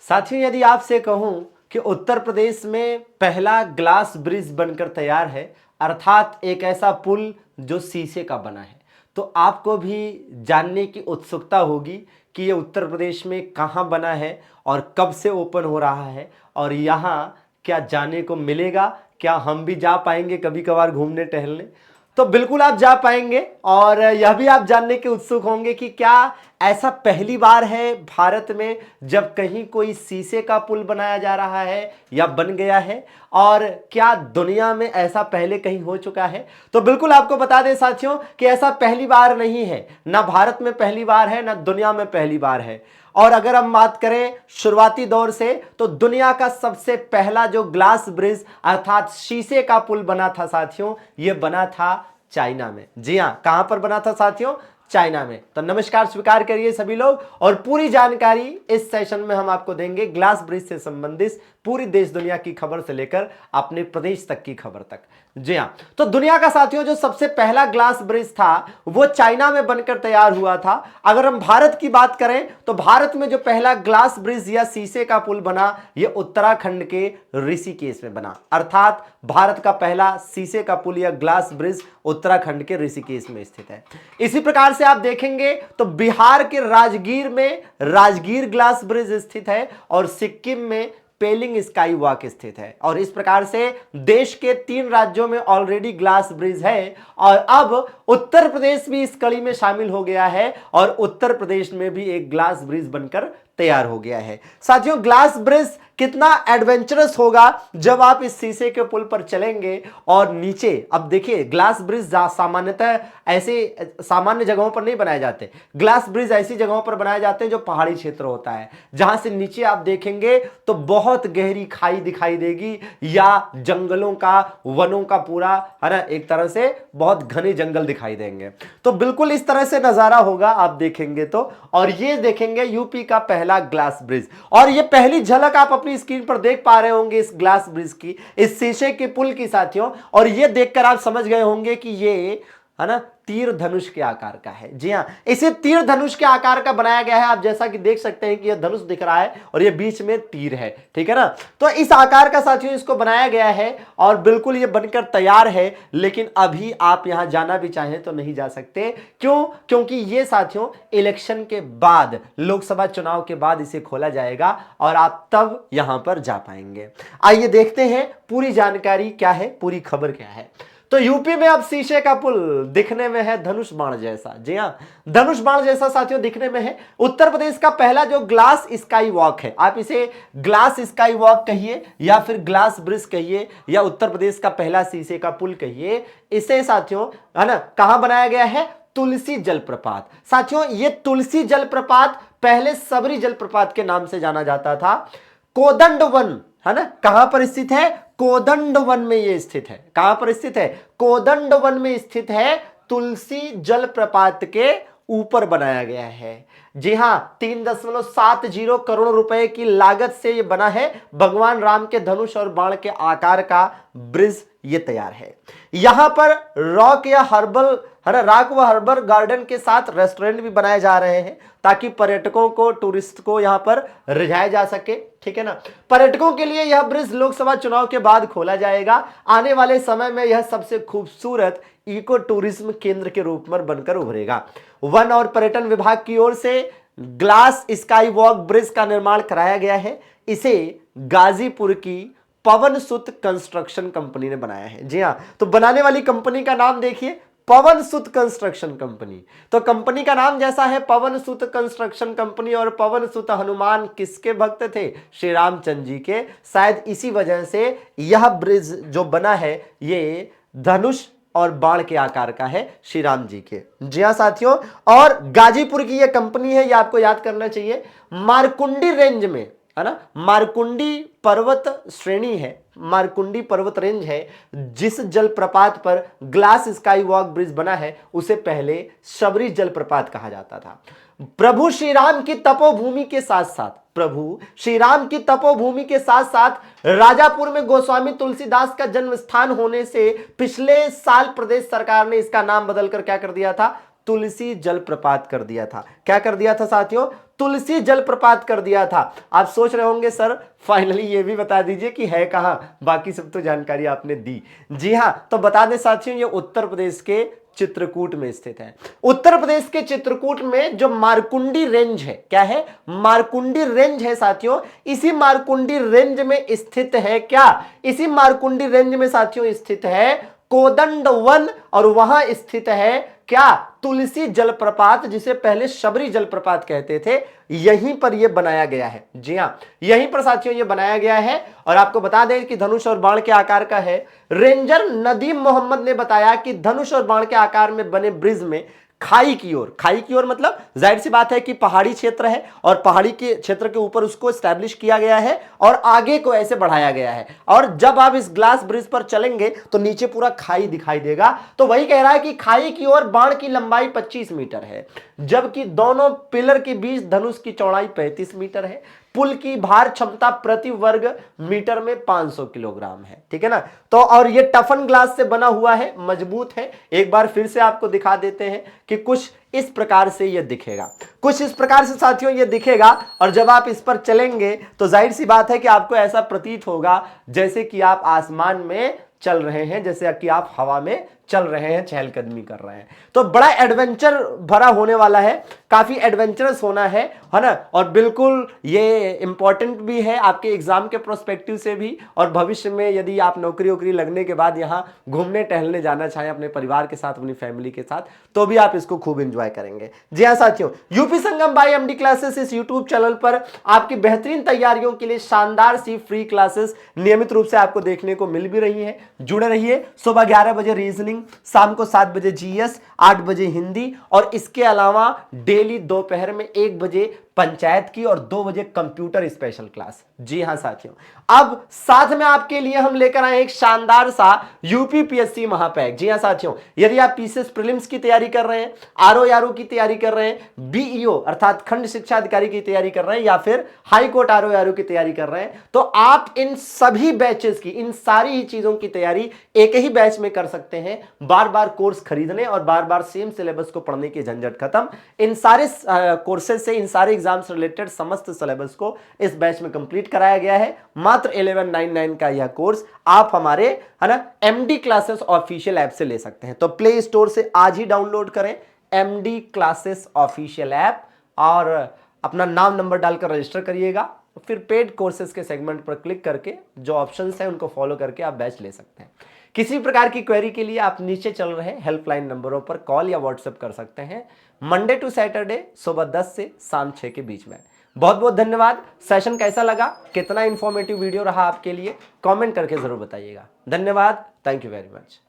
साथियों, यदि आपसे कहूं कि उत्तर प्रदेश में पहला ग्लास ब्रिज बनकर तैयार है, अर्थात एक ऐसा पुल जो शीशे का बना है, तो आपको भी जानने की उत्सुकता होगी कि ये उत्तर प्रदेश में कहाँ बना है और कब से ओपन हो रहा है और यहाँ क्या जाने को मिलेगा। क्या हम भी जा पाएंगे कभी कभार घूमने टहलने? तो बिल्कुल आप जा पाएंगे और यह भी आप जानने के उत्सुक होंगे कि क्या ऐसा पहली बार है भारत में जब कहीं कोई शीशे का पुल बनाया जा रहा है या बन गया है, और क्या दुनिया में ऐसा पहले कहीं हो चुका है? तो बिल्कुल आपको बता दें साथियों कि ऐसा पहली बार नहीं है, ना भारत में पहली बार है ना दुनिया में पहली बार है। और अगर हम बात करें शुरुआती दौर से, तो दुनिया का सबसे पहला जो ग्लास ब्रिज अर्थात शीशे का पुल बना था साथियों, यह बना था चाइना में। जी हां, कहां पर बना था साथियों? चाइना में। तो नमस्कार स्वीकार करिए सभी लोग, और पूरी जानकारी इस सेशन में हम आपको देंगे ग्लास ब्रिज से संबंधित पूरी देश दुनिया की खबर से लेकर अपने प्रदेश तक की खबर तक। जी हां, तो दुनिया का साथियों जो सबसे पहला ग्लास ब्रिज था वो चाइना में बनकर तैयार हुआ था। अगर हम भारत की बात करें तो भारत में जो पहला ग्लास ब्रिज या शीशे का पुल बना, यह उत्तराखंड के ऋषिकेश में बना। अर्थात भारत का पहला शीशे का पुल या ग्लास ब्रिज उत्तराखंड के ऋषिकेश में स्थित है। इसी प्रकार से आप देखेंगे तो बिहार के राजगीर में राजगीर ग्लास ब्रिज स्थित है और सिक्किम में पेलिंग स्काई वॉक स्थित है। और इस प्रकार से देश के 3 राज्यों में ऑलरेडी ग्लास ब्रिज है और अब उत्तर प्रदेश भी इस कड़ी में शामिल हो गया है और उत्तर प्रदेश में भी एक ग्लास ब्रिज बनकर तैयार हो गया है। साथियों, ग्लास ब्रिज कितना एडवेंचरस होगा जब आप इस शीशे के पुल पर चलेंगे और नीचे, अब देखिए ग्लास ब्रिज सामान्यतः ऐसे सामान्य जगहों पर नहीं बनाए जाते। ग्लास ब्रिज ऐसी जगहों पर बनाए जाते हैं जो पहाड़ी क्षेत्र होता है, जहां से नीचे आप देखेंगे तो बहुत गहरी खाई दिखाई देगी या जंगलों का, वनों का पूरा, है ना, एक तरह से बहुत घने जंगल दिखाई देंगे। तो बिल्कुल इस तरह से नजारा होगा आप देखेंगे तो। और ये देखेंगे यूपी का पहला ग्लास ब्रिज, और ये पहली झलक आप अपनी स्क्रीन पर देख पा रहे होंगे इस ग्लास ब्रिज की, इस शीशे के पुल की साथियों। और ये देखकर आप समझ गए होंगे कि ये, है ना, तीर धनुष के आकार का है। जी हां, इसे तीर धनुष के आकार का बनाया गया है। आप जैसा कि देख सकते हैं कि यह धनुष दिख रहा है और यह बीच में तीर है, ठीक है ना। तो इस आकार का साथियों इसको बनाया गया है और बिल्कुल यह बनकर तैयार है। लेकिन अभी आप यहां जाना भी चाहें तो नहीं जा सकते। क्यों? क्योंकि यह साथियों इलेक्शन के बाद, लोकसभा चुनाव के बाद इसे खोला जाएगा और आप तब यहां पर जा पाएंगे। आइए देखते हैं पूरी जानकारी क्या है, पूरी खबर क्या है। तो यूपी में अब शीशे का पुल दिखने में है धनुष बाण जैसा। जी हां, धनुष बाण जैसा साथियों दिखने में है। उत्तर प्रदेश का पहला जो ग्लास स्काई वॉक है, आप इसे ग्लास स्काई वॉक कहिए या फिर ग्लास ब्रिज कहिए या उत्तर प्रदेश का पहला शीशे का पुल कहिए, इसे साथियों, है ना, कहां बनाया गया है? तुलसी जलप्रपात। साथियों ये तुलसी जलप्रपात पहले सबरी जलप्रपात के नाम से जाना जाता था। कोदंड वन, है ना, कहां पर स्थित है? कोदंड वन में यह स्थित है। कहां पर स्थित है? कोदंड वन में स्थित है। तुलसी जलप्रपात के ऊपर बनाया गया है। जी हां, 3.70 करोड़ रुपए की लागत से यह बना है। भगवान राम के धनुष और बाण के आकार का ब्रिज ये तैयार है। यहां पर रॉक या हर्बल, है ना, रॉक व हर्बल गार्डन के साथ रेस्टोरेंट भी बनाए जा रहे हैं ताकि पर्यटकों को, टूरिस्ट को यहां पर रिझाया जा सके, ठीक है ना। पर्यटकों के लिए यह ब्रिज लोकसभा चुनाव के बाद खोला जाएगा। आने वाले समय में यह सबसे खूबसूरत इको टूरिज्म केंद्र के रूप में बनकर उभरेगा। वन और पर्यटन विभाग की ओर से ग्लास स्काई वॉक ब्रिज का निर्माण कराया गया है। इसे गाजीपुर की पवन सुत कंस्ट्रक्शन कंपनी ने बनाया है। जी हां, तो बनाने वाली कंपनी का नाम देखिए, पवन सुत कंस्ट्रक्शन कंपनी। तो कंपनी का नाम जैसा है पवन सुत कंस्ट्रक्शन कंपनी, और पवन सुत हनुमान किसके भक्त थे? श्री रामचंद्र जी के। शायद इसी वजह से यह ब्रिज जो बना है ये धनुष और बाण के आकार का है, श्री राम जी के। जी हां साथियों, और गाजीपुर की यह कंपनी है, यह आपको याद करना चाहिए। मारकुंडी रेंज में, है ना, मारकुंडी पर्वत श्रेणी है, मारकुंडी पर्वत रेंज है। जिस जलप्रपात पर ग्लास स्काई वॉक ब्रिज बना है उसे पहले शबरी जलप्रपात कहा जाता था। प्रभु श्री राम की तपोभूमि के साथ साथ, प्रभु श्री राम की तपोभूमि के साथ साथ राजापुर में गोस्वामी तुलसीदास का जन्म स्थान होने से पिछले साल प्रदेश सरकार ने इसका नाम बदलकर क्या कर दिया था? तुलसी जलप्रपात कर दिया था। क्या कर दिया था साथियों? तुलसी जलप्रपात कर दिया था। आप सोच रहे होंगे सर फाइनली ये भी बता दीजिए कि है कहां, बाकी सब तो जानकारी आपने दी। जी हां, तो बता दें साथियों ये उत्तर प्रदेश के चित्रकूट में स्थित है। उत्तर प्रदेश के चित्रकूट में जो मारकुंडी रेंज है, क्या है, मारकुंडी रेंज है साथियों, इसी मारकुंडी रेंज में स्थित है क्या, इसी मारकुंडी रेंज में साथियों स्थित है कोदंड वन, और वहां स्थित है क्या, तुलसी जलप्रपात, जिसे पहले शबरी जलप्रपात कहते थे, यहीं पर यह बनाया गया है। जी हां, यहीं पर साथियों यह बनाया गया है। और आपको बता दें कि धनुष और बाण के आकार का है। रेंजर नदीम मोहम्मद ने बताया कि धनुष और बाण के आकार में बने ब्रिज में खाई की ओर मतलब जाहिर सी बात है कि पहाड़ी क्षेत्र है और पहाड़ी के क्षेत्र के ऊपर उसको स्टैब्लिश किया गया है और आगे को ऐसे बढ़ाया गया है। और जब आप इस ग्लास ब्रिज पर चलेंगे तो नीचे पूरा खाई दिखाई देगा। तो वही कह रहा है कि खाई की ओर बाण की लंबाई 25 मीटर है, जबकि दोनों पिलर के बीच धनुष की चौड़ाई 35 मीटर है। पुल की भार क्षमता प्रति वर्ग मीटर में 500 किलोग्राम है। ठीक है ना। तो और ये टफन ग्लास से बना हुआ है, मजबूत है। एक बार फिर से आपको दिखा देते हैं कि कुछ इस प्रकार से यह दिखेगा, कुछ इस प्रकार से साथियों यह दिखेगा। और जब आप इस पर चलेंगे तो जाहिर सी बात है कि आपको ऐसा प्रतीत होगा जैसे कि आप आसमान में चल रहे हैं, जैसे कि आप हवा में चल रहे हैं, चहलकदमी कर रहे हैं। तो बड़ा एडवेंचर भरा होने वाला है, काफी एडवेंचरस होना है ना। और बिल्कुल ये इंपॉर्टेंट भी है आपके एग्जाम के प्रोस्पेक्टिव से भी, और भविष्य में यदि आप नौकरी वोकरी लगने के बाद यहाँ घूमने टहलने जाना चाहें अपने परिवार के साथ, अपनी फैमिली के साथ, तो भी आप इसको खूब एंजॉय करेंगे। जी हाँ साथियों, यूपी संगम बाय एमडी क्लासेस इस यूट्यूब चैनल पर आपकी बेहतरीन तैयारियों के लिए शानदार सी फ्री क्लासेस नियमित रूप से आपको देखने को मिल भी रही है। जुड़े रहिए। सुबह 11 बजे रीजनिंग, शाम को 7 बजे जीएस, 8 बजे हिंदी, और इसके अलावा डेली दोपहर में 1 बजे पंचायत की और 2 बजे कंप्यूटर स्पेशल क्लास। जी हां साथियों, अब साथ में आपके लिए हम लेकर आए एक शानदार सा यूपीपीएससी महापैक। जी हां साथियों, यदि आप पीसीएस प्रीलिम्स की तैयारी कर रहे हैं, आरओ की तैयारी कर रहे हैं, बीईओ अर्थात खंड शिक्षा अधिकारी की तैयारी कर रहे हैं, या फिर हाई कोर्ट आरओ की तैयारी कर रहे हैं, तो आप इन सभी बैचेस की, इन सारी ही चीजों की तैयारी एक ही बैच में कर सकते हैं। बार बार कोर्स खरीदने और बार बार सेम सिलेबस को पढ़ने की झंझट खत्म। इन सारे कोर्सेज से, इन सारे एग्जाम से रिलेटेड समस्त सिलेबस को इस बैच में कंप्लीट कराया गया है। मात्र 1199 का यह कोर्स आप हमारे, है ना, एमडी क्लासेस ऑफिशियल ऐप से ले सकते हैं। तो प्ले स्टोर से आज ही डाउनलोड करें एमडी क्लासेस ऑफिशियल ऐप और अपना नाम नंबर डालकर रजिस्टर करिएगा। फिर पेड कोर्सेज के सेगमेंट पर क्लिक करके जो ऑप्शंस हैं उनको फॉलो करके आप बैच ले सकते हैं। किसी प्रकार की क्वेरी के लिए आप नीचे चल रहे हेल्पलाइन नंबरों पर कॉल या व्हाट्सएप कर सकते हैं, मंडे टू सैटरडे सुबह 10 से शाम 6 के बीच में। बहुत बहुत धन्यवाद। सेशन कैसा लगा, कितना इंफॉर्मेटिव वीडियो रहा आपके लिए, कमेंट करके जरूर बताइएगा। धन्यवाद, थैंक यू वेरी मच।